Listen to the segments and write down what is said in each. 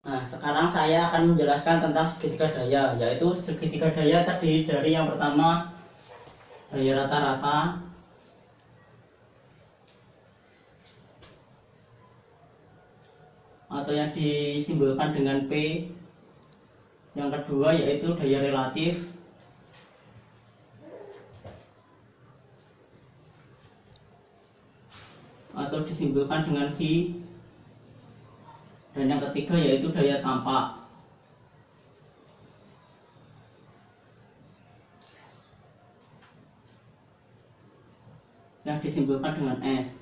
Nah, sekarang saya akan menjelaskan tentang segitiga daya, yaitu segitiga daya tadi dari yang pertama daya rata-rata, atau yang disimbolkan dengan P. Yang kedua yaitu daya relatif, atau disimbolkan dengan Q. Dan yang ketiga yaitu daya tampak. Yang disimbolkan dengan S.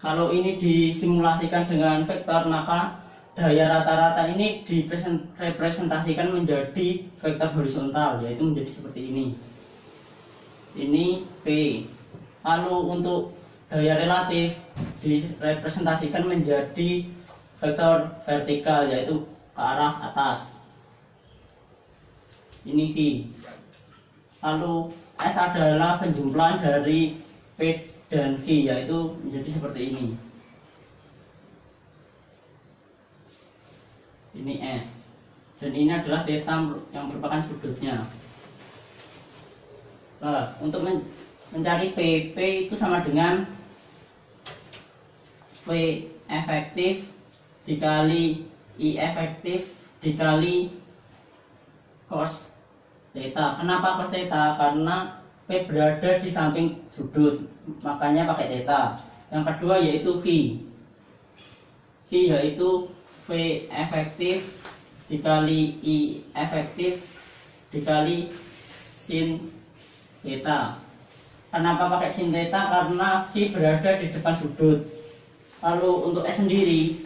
Kalau ini disimulasikan dengan vektor, maka daya rata-rata ini direpresentasikan menjadi vektor horizontal, yaitu menjadi seperti ini. Ini P. Lalu untuk daya relatif direpresentasikan menjadi vektor vertikal, yaitu ke arah atas. Ini Q. Lalu S adalah penjumlahan dari P dan Q, yaitu menjadi seperti ini. Ini S. Dan ini adalah theta yang merupakan sudutnya. Nah, untuk mencari P itu sama dengan V efektif dikali I efektif dikali cos theta. Kenapa cos theta? Karena P berada di samping sudut, makanya pakai theta. Yang kedua yaitu Q. Q yaitu V efektif dikali I efektif dikali sin theta. Kenapa pakai sin theta? Karena Q berada di depan sudut. Lalu untuk S sendiri,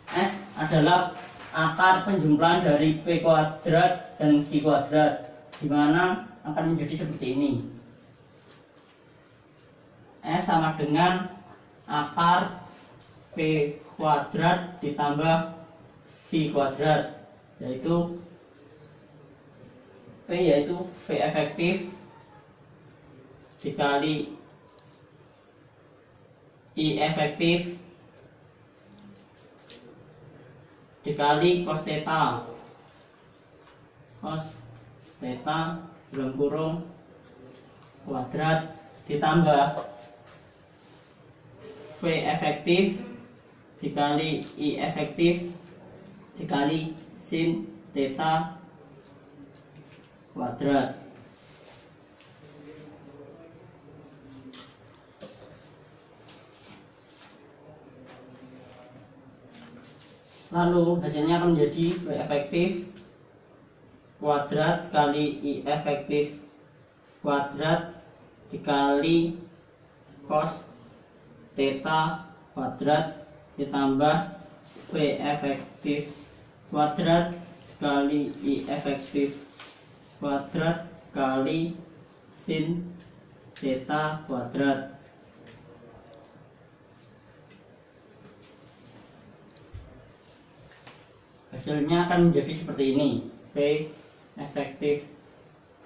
S adalah akar penjumlahan dari P kuadrat dan Q kuadrat, dimana akan menjadi seperti ini. S sama dengan akar P kuadrat ditambah Q kuadrat, yaitu P yaitu V efektif dikali I efektif dikali cos theta. Cos theta dalam kurung kuadrat ditambah V efektif dikali I efektif dikali sin theta kuadrat. Lalu hasilnya akan menjadi V efektif kuadrat kali I efektif kuadrat dikali cos theta kuadrat ditambah V efektif kuadrat kali I efektif kuadrat kali sin theta kuadrat. Hasilnya akan menjadi seperti ini. V efektif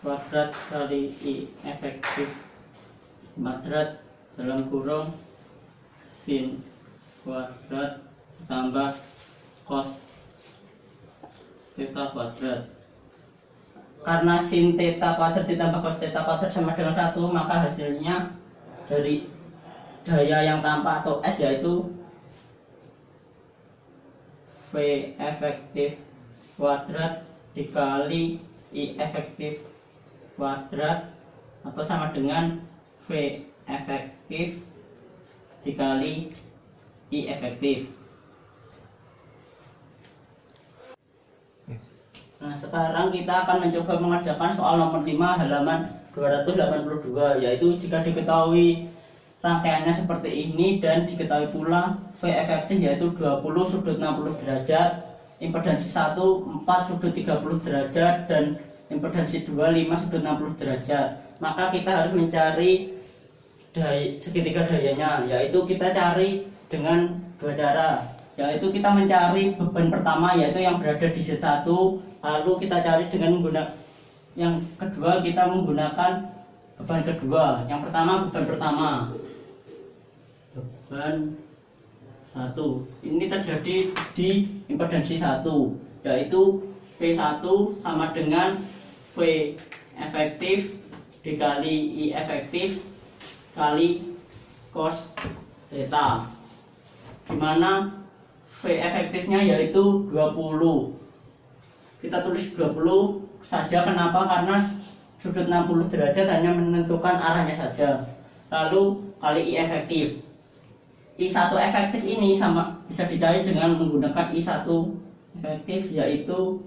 kuadrat kali I efektif kuadrat dalam kurung sin kuadrat tambah cos theta kuadrat. Karena sin theta kuadrat ditambah cos theta kuadrat sama dengan 1, maka hasilnya dari daya yang tampak atau S yaitu V efektif kuadrat dikali I efektif kuadrat, atau sama dengan V efektif dikali I efektif. Nah, sekarang kita akan mencoba mengerjakan soal nomor 5 halaman 282, yaitu jika diketahui rangkaiannya seperti ini dan diketahui pula V efektif yaitu 20 sudut 60 derajat, impedansi 1 4 sudut 30 derajat, dan impedansi 2 5 sudut 60 derajat. Maka kita harus mencari segitiga dayanya, yaitu kita cari dengan dua cara, yaitu kita mencari beban pertama yaitu yang berada di Z1, lalu kita cari dengan menggunakan yang kedua, kita menggunakan beban kedua. Yang pertama beban pertama, beban 1 ini terjadi di impedansi 1. yaitu P1 sama dengan V efektif dikali I efektif kali cos theta, dimana V efektifnya yaitu 20. Kita tulis 20 saja, kenapa? Karena sudut 60 derajat hanya menentukan arahnya saja. Lalu kali I efektif. I1 efektif ini sama bisa dicari dengan menggunakan I1 efektif, yaitu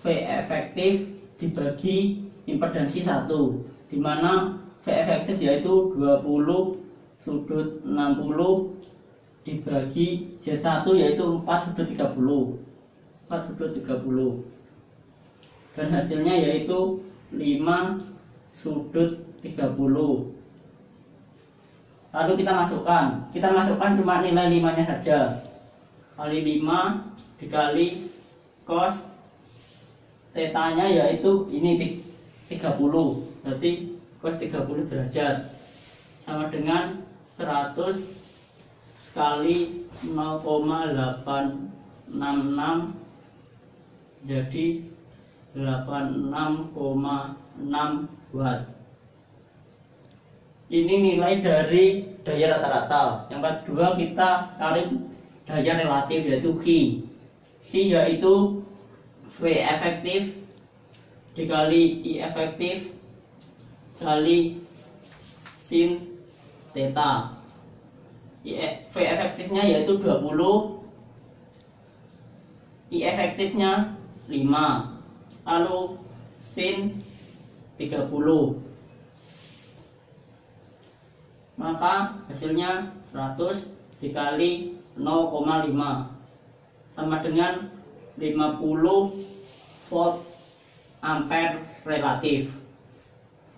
V efektif dibagi impedansi 1, dimana V efektif yaitu 20 sudut 60 dibagi Z1 yaitu 4 sudut 30, 4 sudut 30, dan hasilnya yaitu 5 sudut 30. Lalu kita masukkan cuma nilai 5 nya saja, kali 5 dikali cos theta nya yaitu ini 30, berarti cos 30 derajat sama dengan 100 sekali 0,866, jadi 86,6 watt. Ini nilai dari daya rata-rata. Yang kedua kita cari daya relatif, yaitu Q. Q yaitu V efektif dikali I efektif kali sin theta. V efektifnya yaitu 20, I efektifnya 5, lalu sin 30, maka hasilnya 100 dikali 0,5 sama dengan 50 volt ampere relatif.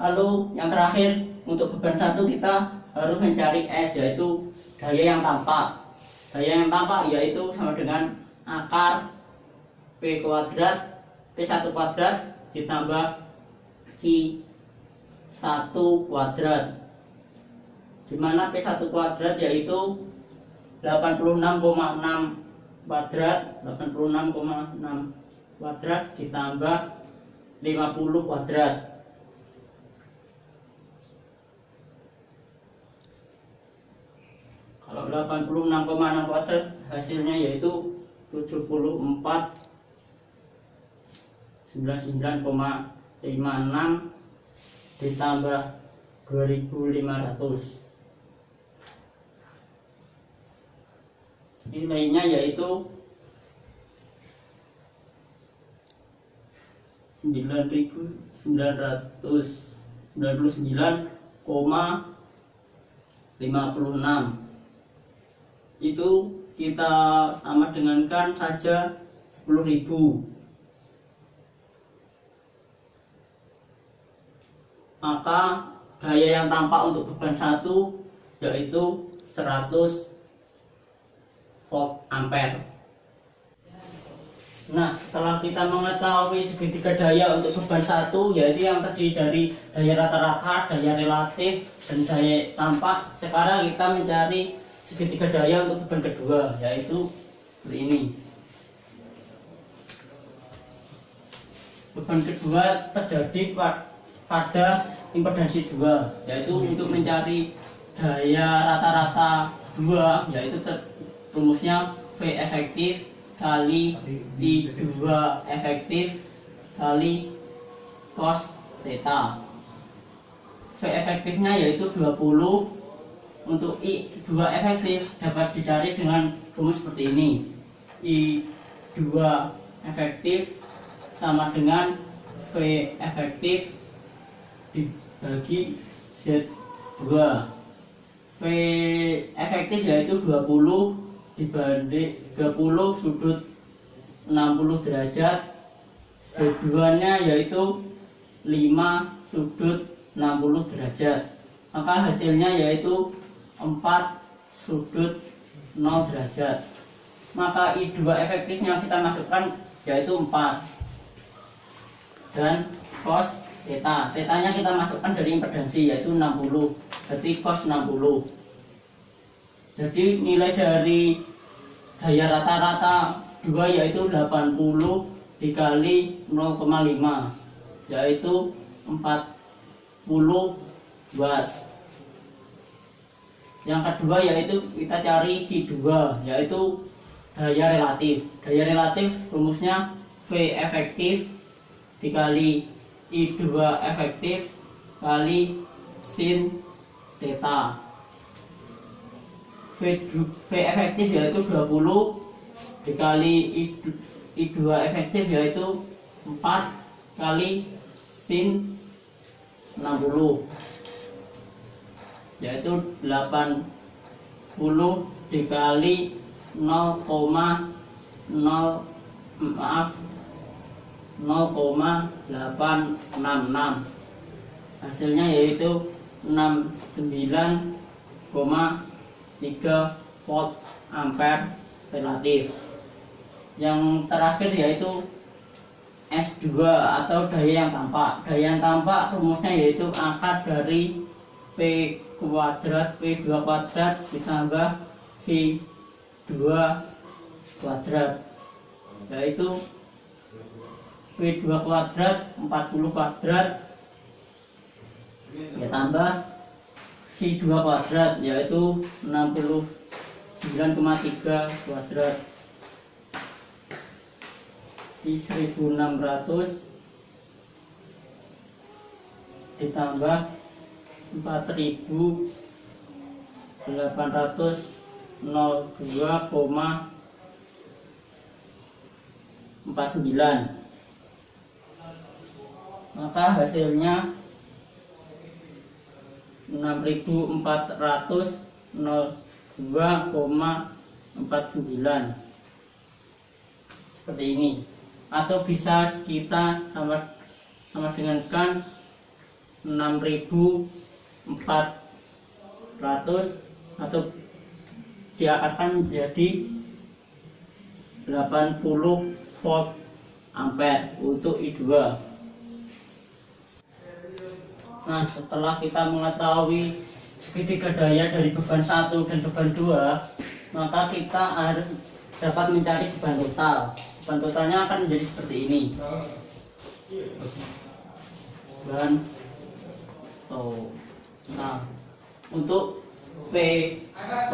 Lalu yang terakhir, untuk beban 1 kita harus mencari S, yaitu daya yang tampak. Daya yang tampak yaitu sama dengan akar P kuadrat P1 kuadrat ditambah Q1 kuadrat, dimana P1 kuadrat yaitu 86,6 kuadrat, 86,6 kuadrat ditambah 50 kuadrat. Kalau 86,6 kuadrat hasilnya yaitu 74,99,56 ditambah 2500. Nilainya yaitu 9.999,56. Itu kita sama dengankan saja 10.000. Maka daya yang tampak untuk beban 1 yaitu 100 volt ampere. Nah, setelah kita mengetahui segitiga daya untuk beban 1, yaitu yang terdiri dari daya rata-rata, daya relatif, dan daya tampak, sekarang kita mencari segitiga daya untuk beban kedua, yaitu seperti ini. Beban kedua terjadi pada impedansi 2, yaitu untuk mencari daya rata-rata 2, yaitu rumusnya V efektif kali I2 efektif kali cos theta. V efektifnya yaitu 20. Untuk I2 efektif dapat dicari dengan rumus seperti ini. I2 efektif sama dengan V efektif dibagi Z2. V efektif yaitu 20 dibanding 20 sudut 60 derajat, Z2 nya yaitu 5 sudut 60 derajat, maka hasilnya yaitu 4 sudut 0 derajat. Maka I2 efektifnya kita masukkan yaitu 4, dan cos theta, theta-nya kita masukkan dari impedansi yaitu 60, berarti cos 60. Jadi nilai dari daya rata-rata 2 yaitu 80 dikali 0,5 yaitu 40 watt. Yang kedua yaitu kita cari Q2 yaitu daya relatif. Daya relatif rumusnya V efektif dikali I2 efektif kali sin theta. V efektif yaitu 20 dikali I2 efektif yaitu 4 kali sin 60 yaitu 80 dikali 0,866 hasilnya yaitu 69,3 volt ampere relatif. Yang terakhir yaitu S2 atau daya yang tampak. Daya yang tampak rumusnya yaitu akar dari P kuadrat P2 kuadrat ditambah V2 kuadrat yaitu P2 kuadrat 40 kuadrat ditambah V2 kuadrat yaitu 69,3 kuadrat di 1600 ditambah 4802,49 maka hasilnya 6402,49 seperti ini, atau bisa kita sama dengankan 6400 atau diakarkan menjadi 80 volt ampere untuk I2. Nah, setelah kita mengetahui segitiga daya dari beban 1 dan beban 2, maka kita harus dapat mencari beban total. Beban totalnya akan menjadi seperti ini. Beban total untuk P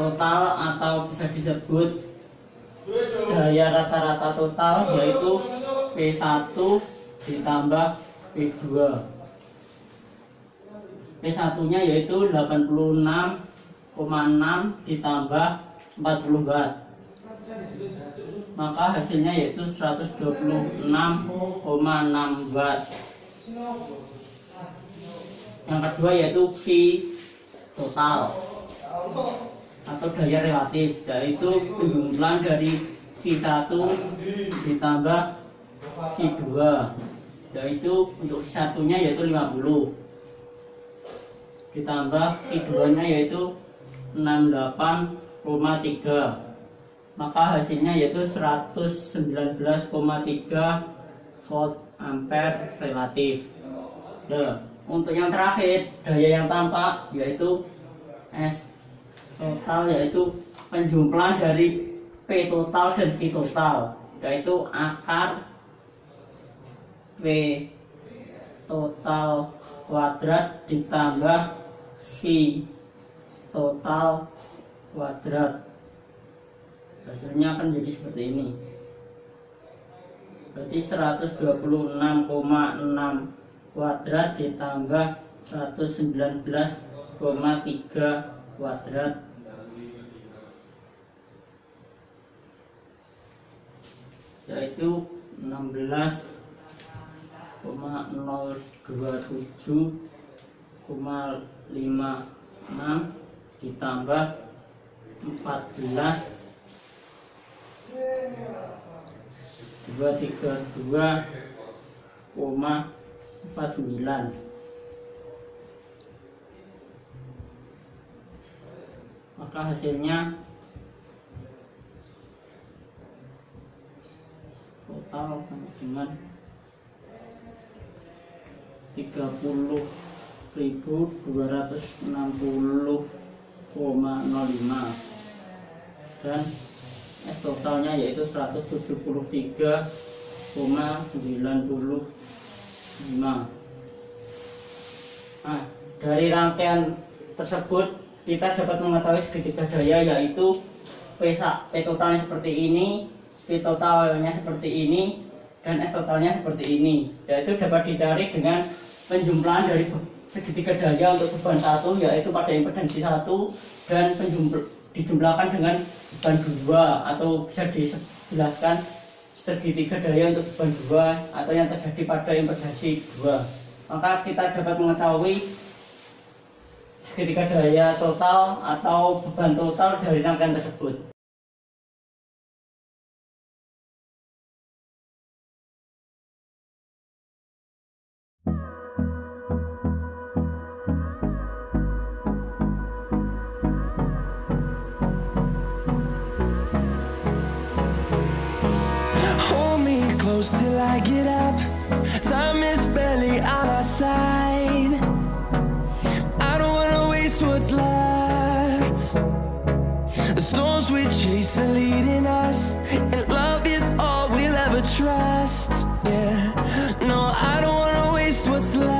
total atau bisa disebut daya rata-rata total yaitu P1 ditambah P2. P1 nya yaitu 86,6 ditambah 40 watt, maka hasilnya yaitu 126,6 watt. Yang kedua yaitu Q total atau daya relatif, yaitu penjumlahan dari Q1 ditambah Q2, yaitu untuk Q1 nya yaitu 50 ditambah Q2 nya yaitu 68,3, maka hasilnya yaitu 119,3 volt ampere relatif. Nah, untuk yang terakhir daya yang tampak yaitu S total, yaitu penjumlahan dari P total dan Q total, yaitu akar P total kuadrat ditambah Q total kuadrat. Hasilnya akan jadi seperti ini. Berarti 126,6 kuadrat ditambah 119,3 kuadrat yaitu 16,027,56 ditambah 14,232,49, maka hasilnya total dengan 30.260,05 dan S totalnya yaitu 173,95. Nah, dari rangkaian tersebut kita dapat mengetahui segitiga daya, yaitu P totalnya seperti ini, V totalnya seperti ini, dan S totalnya seperti ini. Yaitu dapat dicari dengan penjumlahan dari segitiga daya untuk beban 1, yaitu pada impedansi 1, dan dijumlahkan dengan beban 2, atau bisa dijelaskan segitiga daya untuk beban 2 atau yang terjadi pada impedansi 2. Maka kita dapat mengetahui segitiga daya total atau beban total dari rangkaian tersebut. Close till I get up. Time is barely on our side. I don't wanna waste what's left. The storms we chase are leading us, and love is all we'll ever trust. Yeah, no, I don't wanna waste what's left.